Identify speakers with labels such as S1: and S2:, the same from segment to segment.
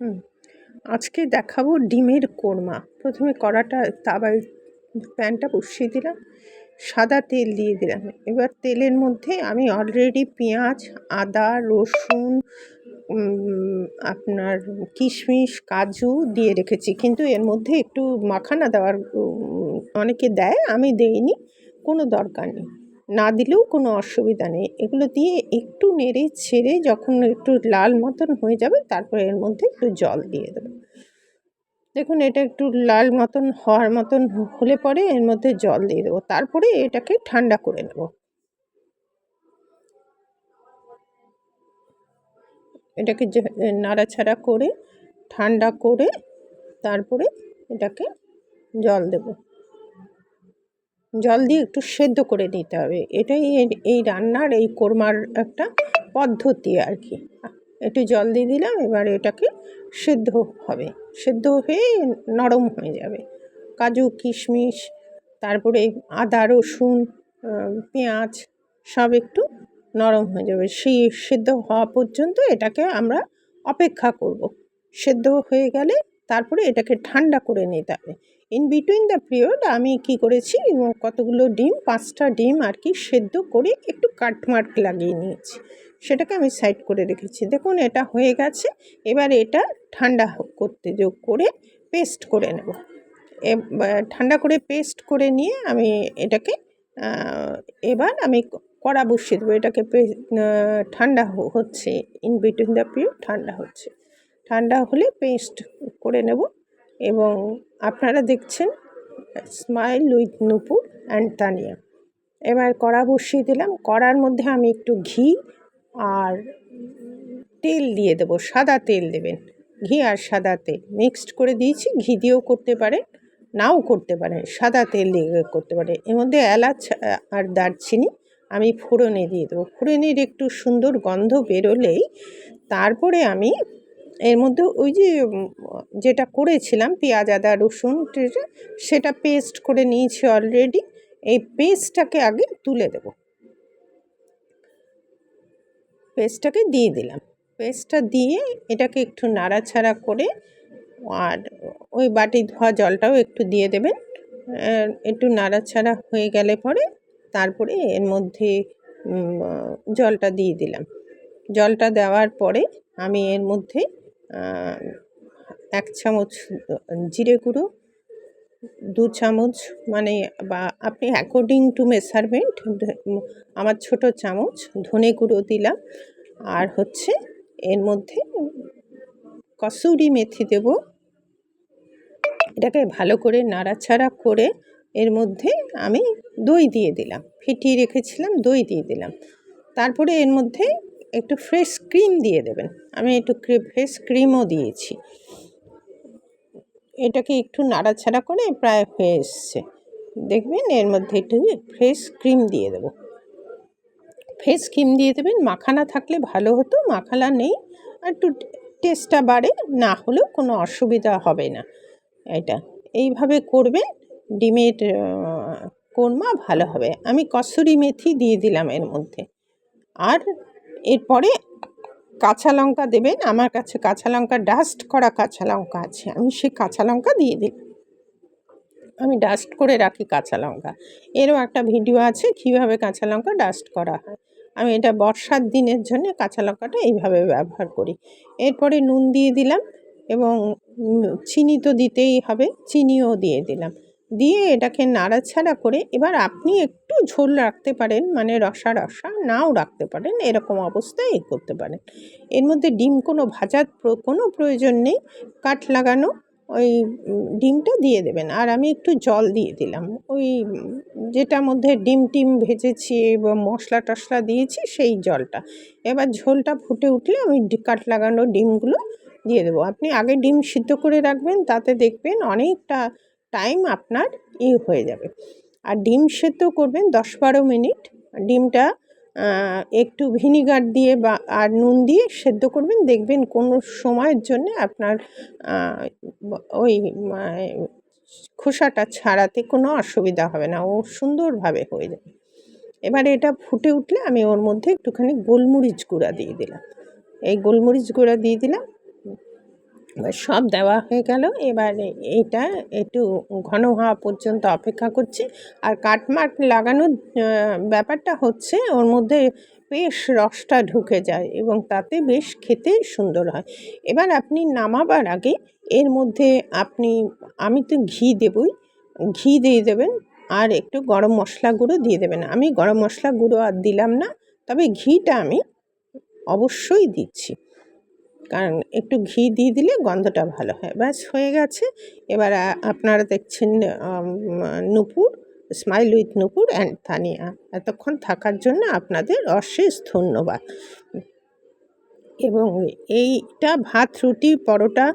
S1: হুম, আজকে দেখাবো ডিমের কোরমা। প্রথমে কড়াটা তাওয়ায় প্যানটা বসিয়ে দিলাম, সাদা তেল দিয়ে দিলাম। এবার তেলের মধ্যে আমি অলরেডি পেঁয়াজ, আদা, রসুন, আপনার কিশমিশ, কাজু দিয়ে রেখেছি, কিন্তু এর মধ্যে একটু মাখানা দেওয়ার অনেকে দেয়, আমি দেইনি, কোনো দরকার নেই, না দিলেও কোনো অসুবিধা নেই। এগুলো দিয়ে একটু নেড়ে ছেড়ে যখন একটু লাল মতন হয়ে যাবে, তারপরে এর মধ্যে একটু জল দিয়ে দেবো। দেখুন, এটা একটু লাল মতন হওয়ার মতন হলে পরে এর মধ্যে জল দিয়ে দেবো, তারপরে এটাকে ঠান্ডা করে নেব। এটাকে নাড়াচাড়া করে ঠান্ডা করে তারপরে এটাকে জল দেব। জল দিয়ে একটু সেদ্ধ করে নিতে হবে। এটাই এই রান্নার, এই কোরমার একটা পদ্ধতি আর কি। একটু জল দিয়ে দিলাম, এবার এটাকে সেদ্ধ হবে, সেদ্ধ হয়ে নরম হয়ে যাবে। কাজু, কিশমিশ, তারপরে আদা, রসুন, পেঁয়াজ সব একটু নরম হয়ে যাবে। সেই সেদ্ধ হওয়া পর্যন্ত এটাকে আমরা অপেক্ষা করব। সেদ্ধ হয়ে গেলে তারপরে এটাকে ঠান্ডা করে নিতে হবে। ইন বিটুইন দ্য পিরিয়ড আমি কি করেছি, কতগুলো ডিম, 5টা ডিম আর কি সেদ্ধ করে একটু কাটমার্ক লাগিয়ে নিয়েছি, সেটাকে আমি সাইড করে রেখেছি। দেখুন, এটা হয়ে গেছে। এবার এটা ঠান্ডা করতে যোগ করে পেস্ট করে নেব। ঠান্ডা করে পেস্ট করে নিয়ে আমি এটাকে এবার আমি কড়া বসিয়ে দেবো। এটাকে ঠান্ডা হচ্ছে, ইন বিটুইন দ্য পিরিয়ড ঠান্ডা হচ্ছে। ঠান্ডা হলে পেস্ট করে নেব। এবং আপনারা দেখছেন smile with Nupur and Tania. এবার কড়া বসিয়ে দিলাম। কড়ার মধ্যে আমি একটু ঘি আর তেল দিয়ে দেবো, সাদা তেল দেবেন। ঘি আর সাদা তেল মিক্সড করে দিয়েছি। ঘি দিয়েও করতে পারেন, নাও করতে পারেন, সাদা তেল দিয়ে করতে পারেন। এর মধ্যে এলাচ আর দারচিনি আমি ফোড়নে দিয়ে দেবো। ফোড়নের একটু সুন্দর গন্ধ বেরোলেই তারপরে আমি এর মধ্যে ওই যে যেটা করেছিলাম পেঁয়াজ, আদা, রসুন, সেটা পেস্ট করে নিয়েছি অলরেডি। এই পেস্টটাকে আগে তুলে দেব। পেস্টটাকে দিয়ে দিলাম। পেস্টটা দিয়ে এটাকে একটু নাড়াচাড়া করে, আর ওই বাটি ধোয়া জলটাও একটু দিয়ে দেবেন। একটু নাড়াচাড়া হয়ে গেলে পরে তারপরে এর মধ্যে জলটা দিয়ে দিলাম। জলটা দেওয়ার পরে আমি এর মধ্যে 1 চামচ জিরে গুঁড়ো, 2 চামচ, মানে বা আপনি অ্যাকর্ডিং টু মেজারমেন্ট, আমার ছোট চামচ ধনে গুঁড়ো দিলাম। আর হচ্ছে এর মধ্যে কসুরি মেথি দেব। এটাকে ভালো করে নাড়াচাড়া করে এর মধ্যে আমি দই দিয়ে দিলাম, ফেটিয়ে রেখেছিলাম, দই দিয়ে দিলাম। তারপরে এর মধ্যে একটু ফ্রেশ ক্রিম দিয়ে দেবেন। আমি একটু ফ্রেশ ক্রিমও দিয়েছি। এটাকে একটু নাড়াচাড়া করে প্রায় হয়ে এসছে, দেখবেন এর মধ্যে একটু ফ্রেশ ক্রিম দিয়ে দেবো। ফ্রেশ ক্রিম দিয়ে দেবেন। মাখানা থাকলে ভালো হতো, মাখানা নেই, একটু টেস্টটা বাড়ে, না হলেও কোনো অসুবিধা হবে না। এটা এইভাবে করবেন, ডিমের কোরমা ভালো হবে। আমি কসুরি মেথি দিয়ে দিলাম এর মধ্যে। আর এরপরে কাঁচা লঙ্কা দেবেন। আমার কাছে কাঁচা লঙ্কা, ডাস্ট করা কাঁচা লঙ্কা আছে, আমি সেই কাঁচা লঙ্কা দিয়ে দিই। আমি ডাস্ট করে রাখি কাঁচা লঙ্কা। এরও একটা ভিডিও আছে কীভাবে কাঁচা লঙ্কা ডাস্ট করা হয়। আমি এটা বর্ষার দিনের জন্য কাঁচা লঙ্কাটা এইভাবে ব্যবহার করি। এরপরে নুন দিয়ে দিলাম এবং চিনি তো দিতেই হবে, চিনিও দিয়ে দিলাম। দিয়ে এটাকে নাড়াচাড়া করে এবার আপনি একটু ঝোল রাখতে পারেন, মানে রসা রসা, নাও রাখতে পারেন, এরকম অবস্থায় করতে পারেন। এর মধ্যে ডিম কোনো ভাজার কোনো প্রয়োজন নেই, কাট লাগানো ওই ডিমটা দিয়ে দেবেন। আর আমি একটু জল দিয়ে দিলাম, ওই যেটার মধ্যে ডিম টিম ভেজেছি এবং মশলা টশলা দিয়েছি সেই জলটা। এবার ঝোলটা ফুটে উঠলে আমি কাট লাগানো ডিমগুলো দিয়ে দেবো। আপনি আগে ডিম সিদ্ধ করে রাখবেন, তাতে দেখবেন অনেকটা টাইম আপনার হয়ে যাবে। আর ডিম সেদ্ধ করবেন 10-12 মিনিট। ডিমটা একটু ভিনিগার দিয়ে বা আর নুন দিয়ে সেদ্ধ করবেন, দেখবেন কোনো সময়ের জন্য আপনার ওই খোসাটা ছাড়াতে কোনো অসুবিধা হবে না, ও সুন্দরভাবে হয়ে যাবে। এবারে এটা ফুটে উঠলে আমি ওর মধ্যে একটুখানি গোলমরিচ গুঁড়া দিয়ে দিলাম। এই গোলমরিচ গুঁড়া দিয়ে দিলাম। এবার সব দেওয়া হয়ে গেল। এবার এইটা একটু ঘন হওয়া পর্যন্ত অপেক্ষা করছি। আর কাটমার্ক লাগানোর ব্যাপারটা হচ্ছে ওর মধ্যে বেশ রসটা ঢুকে যায় এবং তাতে বেশ খেতে সুন্দর হয়। এবার আপনি নামাবার আগে এর মধ্যে আমি তো ঘি দেবই, ঘি দিয়ে দেবেন আর একটু গরম মশলা গুঁড়ো দিয়ে দেবেন। আমি গরম মশলা গুঁড়ো আর দিলাম না, তবে ঘিটা আমি অবশ্যই দিচ্ছি, কারণ একটু ঘি দিয়ে দিলে গন্ধটা ভালো হয়। ব্যাস হয়ে গেছে। এবার আপনারা দেখছেন Nupur, smile with Nupur and Tania. এতক্ষণ থাকার জন্য আপনাদের অশেষ ধন্যবাদ। এবং এইটা ভাত, রুটি, পরোটা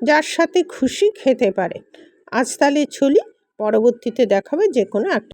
S1: যার সাথে খুশি খেতে পারে। আজ তাহলে চলি, পরবর্তীতে দেখাবে যে কোনো একটা